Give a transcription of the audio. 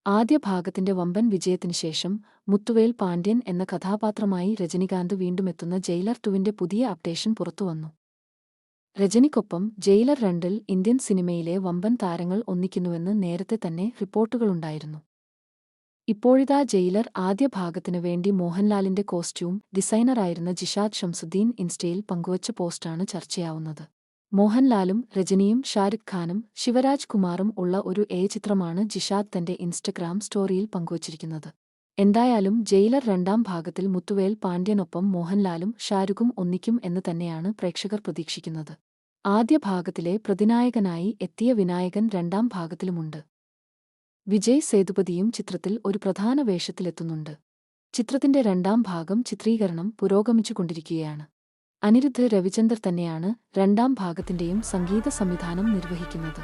ആദ്യ ഭാഗത്തിന്റെ വമ്പൻ വിജയത്തിനു ശേഷം മുത്തുവേൽ പാണ്ഡ്യൻ എന്ന കഥാപാത്രമായി രജനികാന്ത് വീണ്ടുമെത്തുന്ന ജയിലർ 2-ന്റെ പുതിയ അപ്ഡേഷൻ പുറത്തുവന്നു. രജനിക്കൊപ്പം ജയിലർ 2-ൽ ഇന്ത്യൻ സിനിമയിലെ വമ്പൻ താരങ്ങൾ ഒന്നിക്കുന്നുവെന്ന് നേരത്തെ തന്നെ റിപ്പോർട്ടുകളുണ്ടായിരുന്നു. ഇപ്പോഴിതാ ജയിലർ ആദ്യ ഭാഗത്തിനു വേണ്ടി മോഹൻലാലിന്റെ കോസ്റ്റ്യൂം ഡിസൈനറായിരുന്ന ജിഷാദ് ഷംസുദ്ദീൻ ഇൻസ്റ്റയിൽ പങ്കുവച്ച പോസ്റ്റാണ് ചർച്ചയാവുന്നത്. മോഹൻലാലും രജനിയും ഷാരുഖ് ഖാനും ശിവരാജ് കുമാറും ഉള്ള ഒരു ചിത്രമാണ് ജിഷാദ് തന്റെ ഇൻസ്റ്റഗ്രാം സ്റ്റോറിയിൽ പങ്കുവച്ചിരിക്കുന്നത്. എന്തായാലും ജയിലർ 2-ാം ഭാഗത്തിൽ മുത്തുവേൽ പാണ്ഡ്യനൊപ്പം മോഹൻലാലും ഷാരുഖും ഒന്നിക്കും എന്ന് തന്നെയാണ് പ്രേക്ഷകർ പ്രതീക്ഷിക്കുന്നത്. ആദ്യ ഭാഗത്തിലെ പ്രതിനായകനായി എത്തിയ വിനായകൻ 2-ാം ഭാഗത്തിലുമുണ്ട്. വിജയ് സേതുപതിയും ചിത്രത്തിൽ ഒരു പ്രധാന വേഷത്തിലെത്തുന്നുണ്ട്. ചിത്രത്തിന്റെ 2-ാം ഭാഗം ചിത്രീകരണം പുരോഗമിച്ചുകൊണ്ടിരിക്കുകയാണ്. അനിരുദ്ധ് രവിചന്ദർ തന്നെയാണ് 2-ാം ഭാഗത്തിന്റെയും സംഗീത സംവിധാനം നിർവഹിക്കുന്നത്.